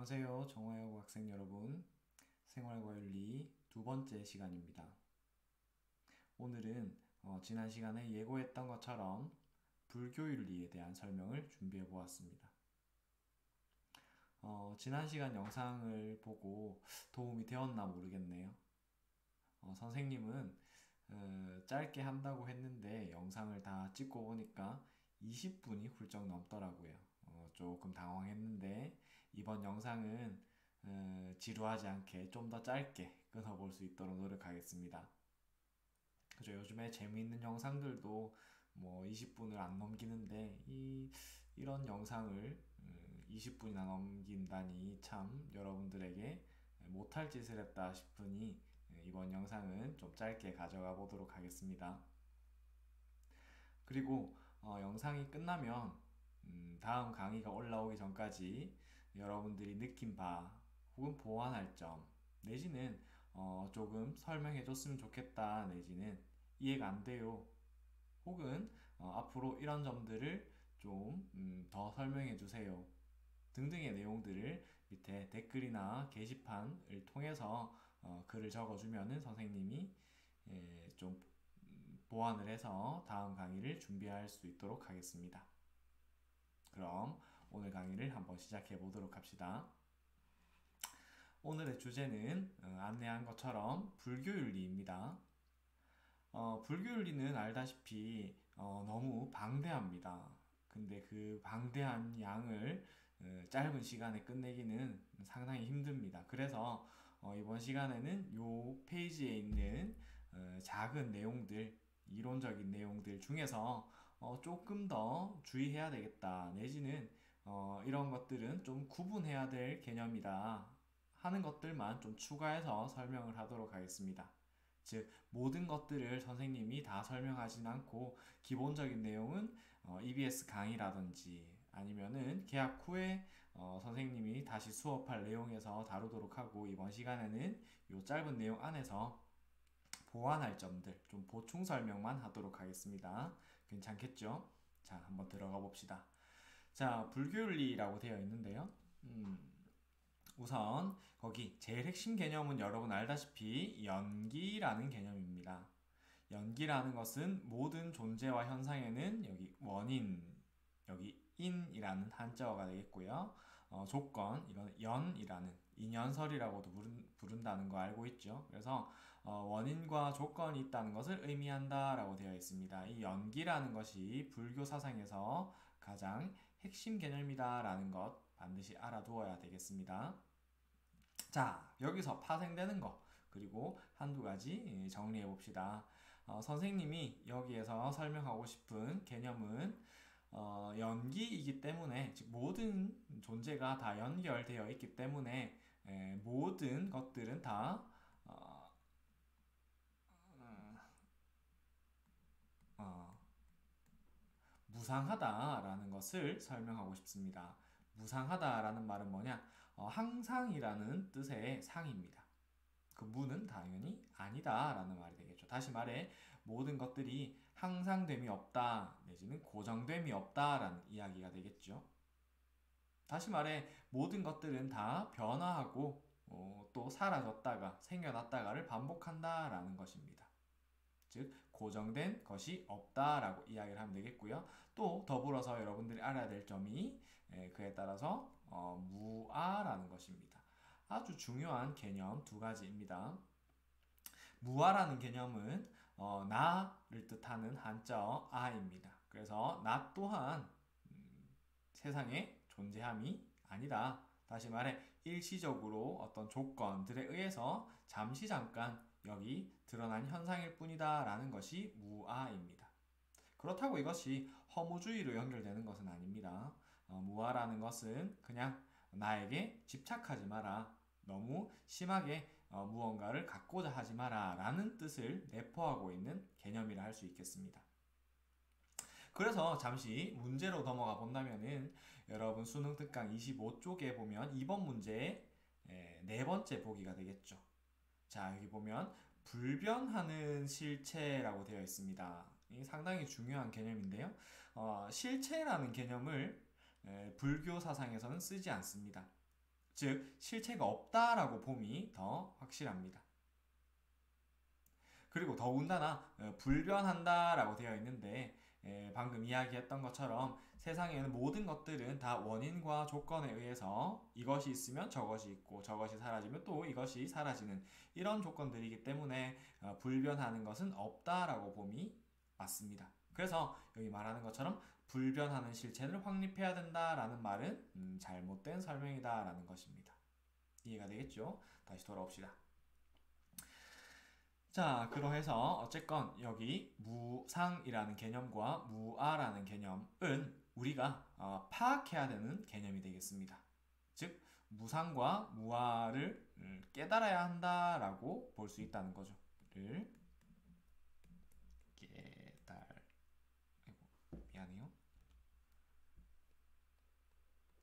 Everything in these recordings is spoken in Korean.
안녕하세요. 정화여고 학생 여러분. 생활과 윤리 두 번째 시간입니다. 오늘은 지난 시간에 예고했던 것처럼 불교윤리에 대한 설명을 준비해 보았습니다. 지난 시간 영상을 보고 도움이 되었나 모르겠네요. 선생님은 짧게 한다고 했는데 영상을 다 찍고 보니까 20분이 훌쩍 넘더라고요. 조금 당황했는데 이번 영상은 지루하지 않게 좀 더 짧게 끊어볼 수 있도록 노력하겠습니다. 그죠? 요즘에 재미있는 영상들도 뭐 20분을 안 넘기는데 이런 영상을 20분이나 넘긴다니 참 여러분들에게 못할 짓을 했다 싶으니 이번 영상은 좀 짧게 가져가 보도록 하겠습니다. 그리고 영상이 끝나면 다음 강의가 올라오기 전까지 여러분들이 느낀 바 혹은 보완할 점 내지는 조금 설명해 줬으면 좋겠다 내지는 이해가 안 돼요 혹은 앞으로 이런 점들을 좀 더 설명해 주세요 등등의 내용들을 밑에 댓글이나 게시판을 통해서 글을 적어주면은 선생님이 좀 보완을 해서 다음 강의를 준비할 수 있도록 하겠습니다. 그럼 오늘 강의를 한번 시작해 보도록 합시다. 오늘의 주제는 안내한 것처럼 불교윤리입니다. 불교윤리는 알다시피 너무 방대합니다. 근데 그 방대한 양을 짧은 시간에 끝내기는 상당히 힘듭니다. 그래서 이번 시간에는 요 페이지에 있는 작은 내용들, 이론적인 내용들 중에서 조금 더 주의해야 되겠다. 내지는 이런 것들은 좀 구분해야 될 개념이다. 하는 것들만 좀 추가해서 설명을 하도록 하겠습니다. 즉 모든 것들을 선생님이 다 설명하진 않고 기본적인 내용은 EBS 강의라든지 아니면은 개학 후에 선생님이 다시 수업할 내용에서 다루도록 하고 이번 시간에는 이 짧은 내용 안에서 보완할 점들 좀 보충 설명만 하도록 하겠습니다. 괜찮겠죠? 자, 한번 들어가 봅시다. 자, 불교윤리라고 되어 있는데요. 우선 거기 제일 핵심 개념은 여러분 알다시피 연기라는 개념입니다. 연기라는 것은 모든 존재와 현상에는 여기 원인, 여기 인이라는 한자어가 되겠고요. 조건, 이건 연이라는 인연설이라고도 부른다는 거 알고 있죠. 그래서 원인과 조건이 있다는 것을 의미한다라고 되어 있습니다. 이 연기라는 것이 불교 사상에서 가장 핵심 개념이다라는 것 반드시 알아두어야 되겠습니다. 자, 여기서 파생되는 거 그리고 한두 가지 정리해 봅시다. 선생님이 여기에서 설명하고 싶은 개념은 연기이기 때문에 즉 모든 존재가 다 연결되어 있기 때문에 모든 것들은 다 어, 무상하다라는 것을 설명하고 싶습니다. 무상하다라는 말은 뭐냐? 항상이라는 뜻의 상입니다. 그 무는 당연히 아니다라는 말이 되겠죠. 다시 말해 모든 것들이 항상됨이 없다 내지는 고정됨이 없다라는 이야기가 되겠죠. 다시 말해 모든 것들은 다 변화하고 또 사라졌다가 생겨났다가를 반복한다라는 것입니다. 즉 고정된 것이 없다라고 이야기를 하면 되겠고요. 또 더불어서 여러분들이 알아야 될 점이 그에 따라서 무아라는 것입니다. 아주 중요한 개념 두 가지입니다. 무아라는 개념은 나를 뜻하는 한자어 아입니다. 그래서 나 또한 세상에 존재함이 아니다. 다시 말해 일시적으로 어떤 조건들에 의해서 잠시 잠깐 여기 드러난 현상일 뿐이다 라는 것이 무아입니다. 그렇다고 이것이 허무주의로 연결되는 것은 아닙니다. 무아라는 것은 그냥 나에게 집착하지 마라. 너무 심하게 무언가를 갖고자 하지 마라 라는 뜻을 내포하고 있는 개념이라 할 수 있겠습니다. 그래서 잠시 문제로 넘어가 본다면은 여러분 수능 특강 25쪽에 보면 2번 문제의 네 번째 보기가 되겠죠. 자, 여기 보면 불변하는 실체라고 되어 있습니다. 이 상당히 중요한 개념인데요. 실체라는 개념을 불교 사상에서는 쓰지 않습니다. 즉 실체가 없다라고 봄이 더 확실합니다. 그리고 더군다나 불변한다라고 되어 있는데 방금 이야기했던 것처럼 세상에는 모든 것들은 다 원인과 조건에 의해서 이것이 있으면 저것이 있고 저것이 사라지면 또 이것이 사라지는 이런 조건들이기 때문에 불변하는 것은 없다라고 봄이 맞습니다. 그래서 여기 말하는 것처럼 불변하는 실체를 확립해야 된다라는 말은 잘못된 설명이다라는 것입니다. 이해가 되겠죠? 다시 돌아옵시다. 자, 그러해서 어쨌건 여기 무상이라는 개념과 무아라는 개념은 우리가 파악해야 되는 개념이 되겠습니다. 즉, 무상과 무아를 깨달아야 한다라고 볼 수 있다는 거죠. 를 미안해요.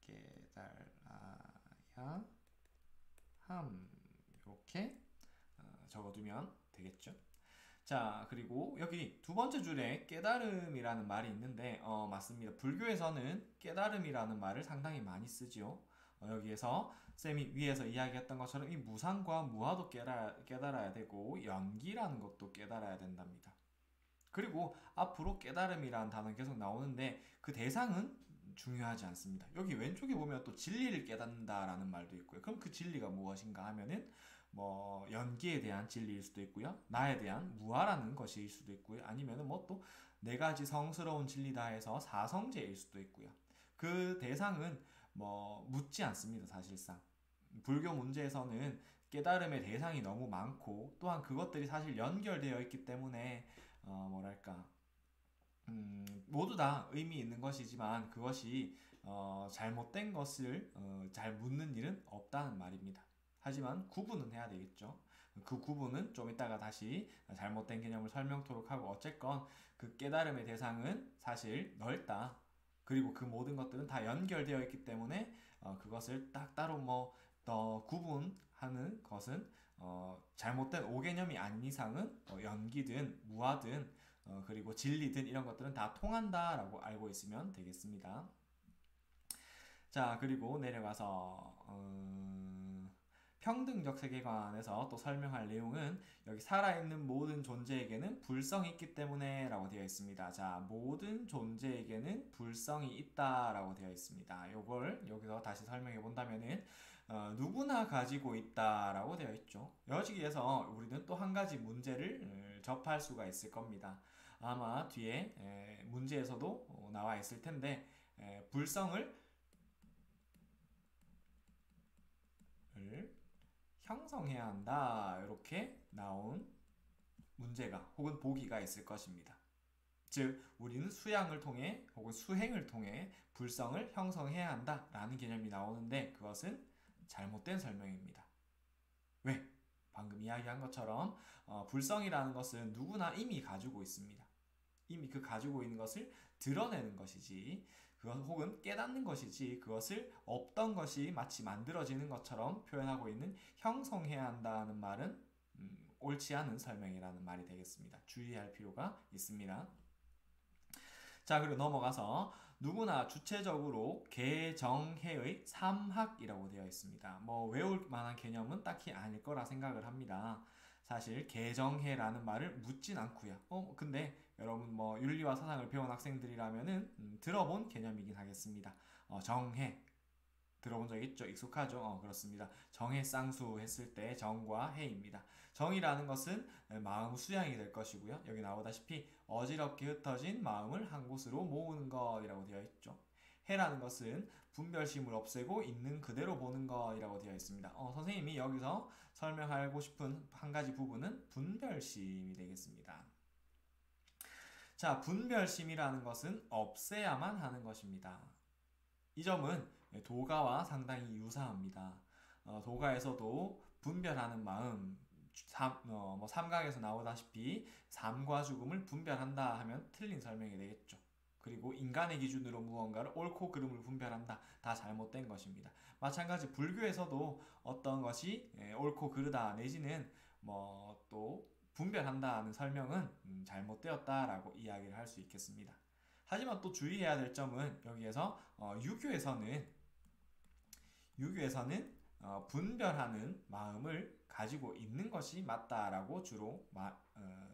깨달아야 함. 이렇게 적어두면 되겠죠. 자, 그리고 여기 두 번째 줄에 깨달음이라는 말이 있는데 맞습니다. 불교에서는 깨달음이라는 말을 상당히 많이 쓰지요. 여기에서 쌤이 위에서 이야기했던 것처럼 이 무상과 무아도 깨달아야 되고 연기라는 것도 깨달아야 된답니다. 그리고 앞으로 깨달음이라는 단어 계속 나오는데 그 대상은 중요하지 않습니다. 여기 왼쪽에 보면 또 진리를 깨닫는다라는 말도 있고요. 그럼 그 진리가 무엇인가 하면은 뭐 연기에 대한 진리일 수도 있고요. 나에 대한 무아라는 것일 수도 있고요. 아니면은 뭐 또 네 가지 성스러운 진리다 해서 사성제일 수도 있고요. 그 대상은 뭐 묻지 않습니다. 사실상. 불교 문제에서는 깨달음의 대상이 너무 많고 또한 그것들이 사실 연결되어 있기 때문에 뭐랄까 모두 다 의미 있는 것이지만 그것이 잘못된 것을 잘 묻는 일은 없다는 말입니다. 하지만 구분은 해야 되겠죠. 그 구분은 좀 이따가 다시 잘못된 개념을 설명토록 하고 어쨌건 그 깨달음의 대상은 사실 넓다. 그리고 그 모든 것들은 다 연결되어 있기 때문에 그것을 딱 따로 뭐 구분하는 것은 잘못된 오개념이 아닌 이상은 연기든 무아든 그리고 진리든 이런 것들은 다 통한다라고 알고 있으면 되겠습니다. 자, 그리고 내려가서 평등적 세계관에서 또 설명할 내용은 여기 살아있는 모든 존재에게는 불성이 있기 때문에 라고 되어 있습니다. 자, 모든 존재에게는 불성이 있다 라고 되어 있습니다. 요걸 여기서 다시 설명해 본다면은 누구나 가지고 있다 라고 되어 있죠. 여기에서 우리는 또 한 가지 문제를 접할 수가 있을 겁니다. 아마 뒤에 문제에서도 나와 있을 텐데 불성을 형성해야 한다 이렇게 나온 문제가 혹은 보기가 있을 것입니다. 즉 우리는 수양을 통해 혹은 수행을 통해 불성을 형성해야 한다라는 개념이 나오는데 그것은 잘못된 설명입니다. 왜? 방금 이야기한 것처럼 불성이라는 것은 누구나 이미 가지고 있습니다. 이미 그 가지고 있는 것을 드러내는 것이지 그것 혹은 깨닫는 것이지 그것을 없던 것이 마치 만들어지는 것처럼 표현하고 있는 형성해야 한다는 말은 옳지 않은 설명이라는 말이 되겠습니다. 주의할 필요가 있습니다. 자, 그리고 넘어가서 누구나 주체적으로 개정해의 삼학이라고 되어 있습니다. 뭐 외울 만한 개념은 딱히 아닐 거라 생각을 합니다. 사실 개정해라는 말을 묻진 않고요. 근데 여러분 뭐 윤리와 사상을 배운 학생들이라면은 들어본 개념이긴 하겠습니다. 정해 들어본 적 있죠? 익숙하죠? 그렇습니다. 정해 쌍수 했을 때 정과 해입니다. 정이라는 것은 마음 수양이 될 것이고요. 여기 나오다시피 어지럽게 흩어진 마음을 한 곳으로 모으는 것이라고 되어 있죠. 해라는 것은 분별심을 없애고 있는 그대로 보는 것이라고 되어 있습니다. 선생님이 여기서 설명하고 싶은 한 가지 부분은 분별심이 되겠습니다. 자, 분별심이라는 것은 없애야만 하는 것입니다. 이 점은 도가와 상당히 유사합니다. 도가에서도 분별하는 마음, 삼강에서 나오다시피 삶과 죽음을 분별한다 하면 틀린 설명이 되겠죠. 그리고 인간의 기준으로 무언가를 옳고 그름을 분별한다. 다 잘못된 것입니다. 마찬가지 불교에서도 어떤 것이 옳고 그르다 내지는 뭐 또 분별한다는 설명은 잘못되었다라고 이야기를 할 수 있겠습니다. 하지만 또 주의해야 될 점은 여기에서 유교에서는 분별하는 마음을 가지고 있는 것이 맞다라고 주로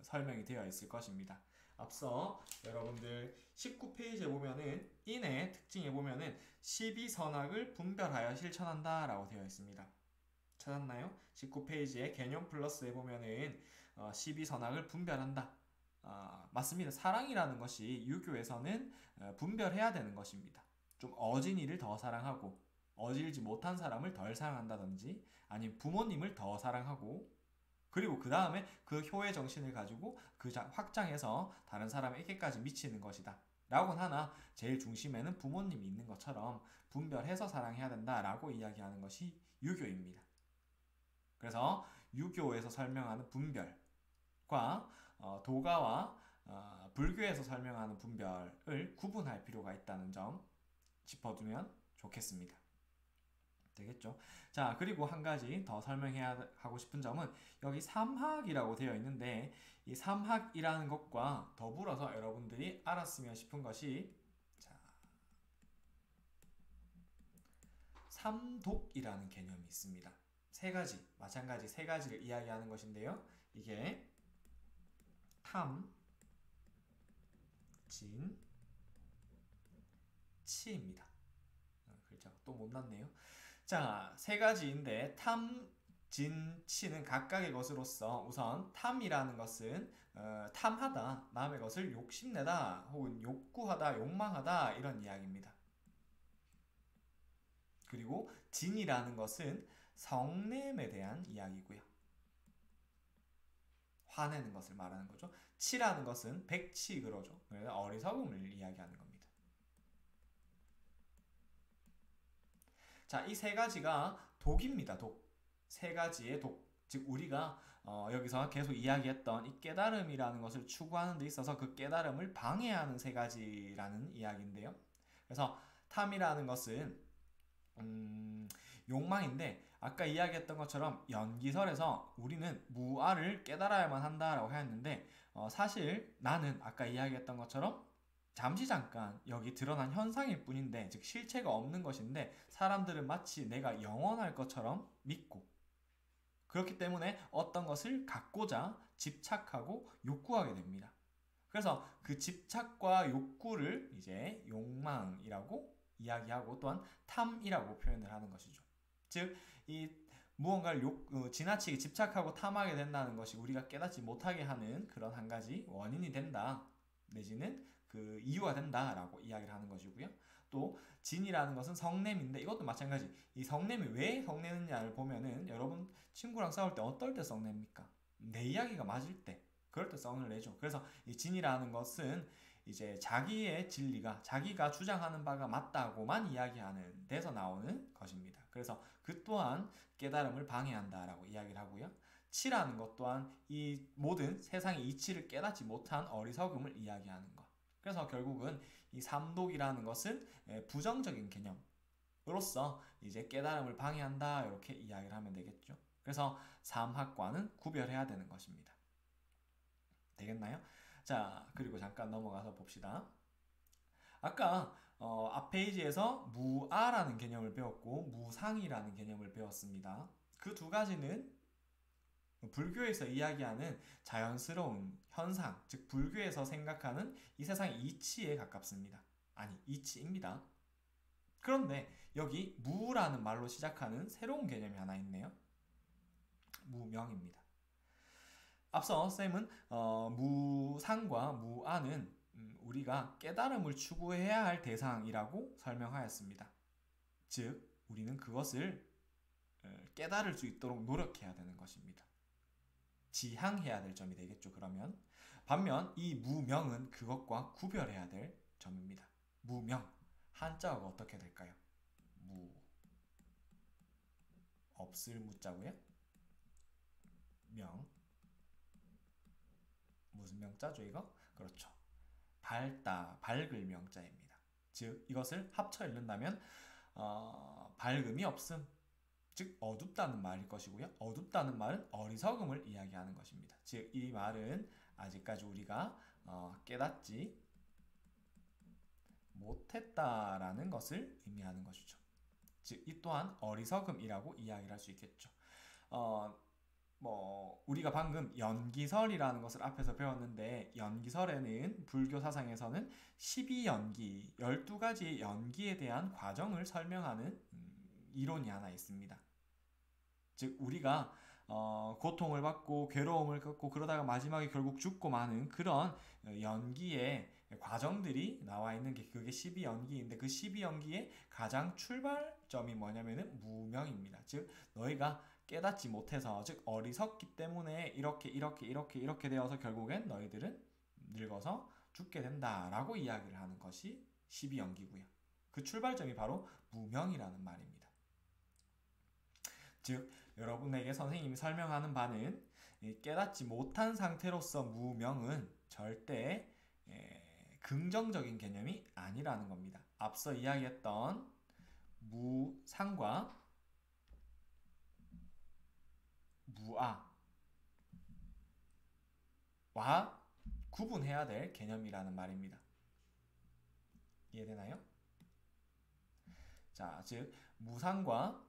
설명이 되어 있을 것입니다. 앞서 여러분들 19페이지에 보면은 인의 특징에 보면은 12선악을 분별하여 실천한다 라고 되어 있습니다. 찾았나요? 19페이지에 개념 플러스에 보면은 12선악을 분별한다. 맞습니다. 사랑이라는 것이 유교에서는 분별해야 되는 것입니다. 좀 어진 이를 더 사랑하고 어질지 못한 사람을 덜 사랑한다든지 아니면 부모님을 더 사랑하고 그리고 그 다음에 그 효의 정신을 가지고 그 확장해서 다른 사람에게까지 미치는 것이다. 라고는 하나 제일 중심에는 부모님이 있는 것처럼 분별해서 사랑해야 된다라고 이야기하는 것이 유교입니다. 그래서 유교에서 설명하는 분별과 도가와 불교에서 설명하는 분별을 구분할 필요가 있다는 점 짚어두면 좋겠습니다. 되겠죠? 자, 그리고 한 가지 더 설명해야 하고 싶은 점은 여기 삼학이라고 되어 있는데 이 삼학이라는 것과 더불어서 여러분들이 알았으면 싶은 것이 자, 삼독이라는 개념이 있습니다. 세 가지, 마찬가지 세 가지를 이야기하는 것인데요. 이게 탐, 진, 치입니다. 글자가 또 못 났네요. 자, 세 가지인데 탐, 진, 치는 각각의 것으로서 우선 탐이라는 것은 탐하다, 남의 것을 욕심내다 혹은 욕구하다, 욕망하다 이런 이야기입니다. 그리고 진이라는 것은 성냄에 대한 이야기고요. 화내는 것을 말하는 거죠. 치라는 것은 백치 그러죠. 어리석음을 이야기하는 겁니다. 자, 이 세 가지가 독입니다. 독. 세 가지의 독. 즉 우리가 여기서 계속 이야기했던 이 깨달음이라는 것을 추구하는 데 있어서 그 깨달음을 방해하는 세 가지라는 이야기인데요. 그래서 탐이라는 것은 욕망인데 아까 이야기했던 것처럼 연기설에서 우리는 무아를 깨달아야만 한다라고 하였는데 사실 나는 아까 이야기했던 것처럼 잠시 잠깐 여기 드러난 현상일 뿐인데 즉 실체가 없는 것인데 사람들은 마치 내가 영원할 것처럼 믿고 그렇기 때문에 어떤 것을 갖고자 집착하고 욕구하게 됩니다. 그래서 그 집착과 욕구를 이제 욕망이라고 이야기하고 또한 탐이라고 표현을 하는 것이죠. 즉, 이 무언가를 지나치게 집착하고 탐하게 된다는 것이 우리가 깨닫지 못하게 하는 그런 한 가지 원인이 된다. 내지는 그 이유가 된다라고 이야기를 하는 것이고요. 또 진이라는 것은 성냄인데 이것도 마찬가지. 이 성냄이 왜 성내느냐를 보면은 여러분 친구랑 싸울 때 어떨 때 성냅니까? 내 이야기가 맞을 때 그럴 때 성을 내죠. 그래서 이 진이라는 것은 이제 자기의 진리가 자기가 주장하는 바가 맞다고만 이야기하는 데서 나오는 것입니다. 그래서 그 또한 깨달음을 방해한다라고 이야기를 하고요. 치라는 것 또한 이 모든 세상의 이치를 깨닫지 못한 어리석음을 이야기하는 것. 그래서 결국은 이 삼독이라는 것은 부정적인 개념으로서 이제 깨달음을 방해한다 이렇게 이야기를 하면 되겠죠. 그래서 삼학과는 구별해야 되는 것입니다. 되겠나요? 자, 그리고 잠깐 넘어가서 봅시다. 아까 앞 페이지에서 무아라는 개념을 배웠고 무상이라는 개념을 배웠습니다. 그 두 가지는 불교에서 이야기하는 자연스러운 현상, 즉 불교에서 생각하는 이 세상의 이치에 가깝습니다. 아니, 이치입니다. 그런데 여기 무라는 말로 시작하는 새로운 개념이 하나 있네요. 무명입니다. 앞서 쌤은 무상과 무아는 우리가 깨달음을 추구해야 할 대상이라고 설명하였습니다. 즉, 우리는 그것을 깨달을 수 있도록 노력해야 되는 것입니다. 지향해야 될 점이 되겠죠. 그러면 반면 이 무명은 그것과 구별해야 될 점입니다. 무명, 한자어가 어떻게 될까요? 무, 없을 무자고요. 명, 무슨 명자죠 이거? 그렇죠. 밝다, 밝을 명자입니다. 즉 이것을 합쳐 읽는다면 밝음이 없음, 즉 어둡다는 말일 것이고요. 어둡다는 말은 어리석음을 이야기하는 것입니다. 즉 이 말은 아직까지 우리가 깨닫지 못했다라는 것을 의미하는 것이죠. 즉, 이 또한 어리석음이라고 이야기를 할 수 있겠죠. 어, 우리가 방금 연기설이라는 것을 앞에서 배웠는데, 연기설에는 불교 사상에서는 12연기, 12가지의 연기에 대한 과정을 설명하는 이론이 하나 있습니다. 즉, 우리가 고통을 받고 괴로움을 겪고 그러다가 마지막에 결국 죽고 마는 그런 연기의 과정들이 나와 있는 게 그게 12연기인데, 그 12연기의 가장 출발점이 뭐냐면은 무명입니다. 즉, 너희가 깨닫지 못해서, 즉 어리석기 때문에 이렇게 되어서 결국엔 너희들은 늙어서 죽게 된다라고 이야기를 하는 것이 12연기고요. 그 출발점이 바로 무명이라는 말입니다. 즉, 여러분에게 선생님이 설명하는 바는 깨닫지 못한 상태로서 무명은 절대 긍정적인 개념이 아니라는 겁니다. 앞서 이야기했던 무상과 무아와 구분해야 될 개념이라는 말입니다. 이해되나요? 자, 즉 무상과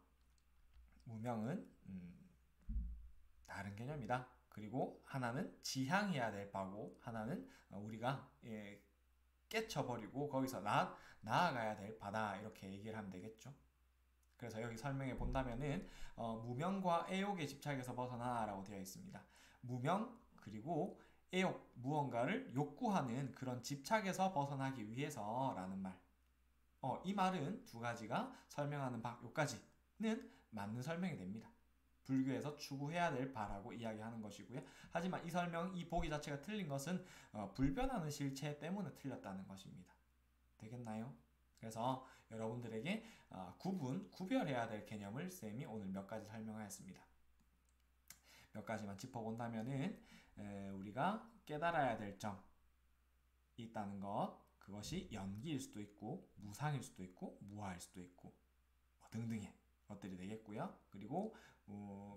무명은 다른 개념이다. 그리고 하나는 지향해야 될 바고, 하나는 우리가 깨쳐버리고 거기서 나아가야 될 바다, 이렇게 얘기를 하면 되겠죠. 그래서 여기 설명해 본다면은 무명과 애욕의 집착에서 벗어나라고 되어 있습니다. 무명 그리고 애욕, 무언가를 욕구하는 그런 집착에서 벗어나기 위해서라는 말. 이 말은 두 가지가 설명하는 바, 요까지는 맞는 설명이 됩니다. 불교에서 추구해야 될 바라고 이야기하는 것이고요. 하지만 이 설명, 이 보기 자체가 틀린 것은 불변하는 실체 때문에 틀렸다는 것입니다. 되겠나요? 그래서 여러분들에게 구별해야 될 개념을 쌤이 오늘 몇 가지 설명하였습니다. 몇 가지만 짚어본다면은 우리가 깨달아야 될 점이 있다는 것, 그것이 연기일 수도 있고 무상일 수도 있고 무아일 수도 있고 등등의 것들이 되겠고요. 그리고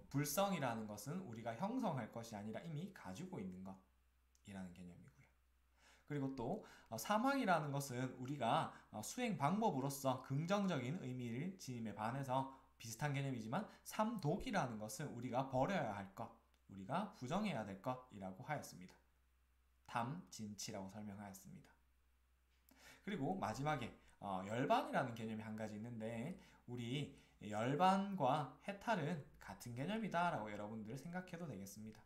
불성이라는 것은 우리가 형성할 것이 아니라 이미 가지고 있는 것이라는 개념이고요. 그리고 또 사망이라는 것은 우리가 수행 방법으로서 긍정적인 의미를 지님에 반해서 비슷한 개념이지만, 삼독이라는 것은 우리가 버려야 할 것, 우리가 부정해야 될 것이라고 하였습니다. 탐진치라고 설명하였습니다. 그리고 마지막에 열반이라는 개념이 한 가지 있는데, 우리 열반과 해탈은 같은 개념이다 라고 여러분들 생각해도 되겠습니다.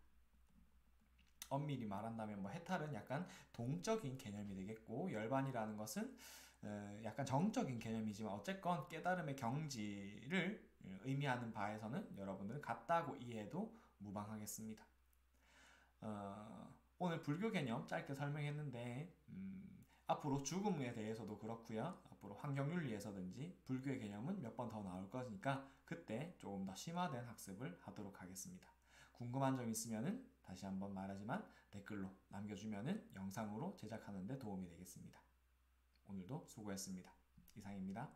엄밀히 말한다면 해탈은 약간 동적인 개념이 되겠고, 열반이라는 것은 약간 정적인 개념이지만 어쨌건 깨달음의 경지를 의미하는 바에서는 여러분들 같다고 이해해도 무방하겠습니다. 오늘 불교 개념 짧게 설명했는데 앞으로 죽음에 대해서도 그렇고요. 앞으로 환경윤리에서든지 불교의 개념은 몇 번 더 나올 거니까 그때 조금 더 심화된 학습을 하도록 하겠습니다. 궁금한 점 있으면은 다시 한번 말하지만 댓글로 남겨주면은 영상으로 제작하는 데 도움이 되겠습니다. 오늘도 수고했습니다. 이상입니다.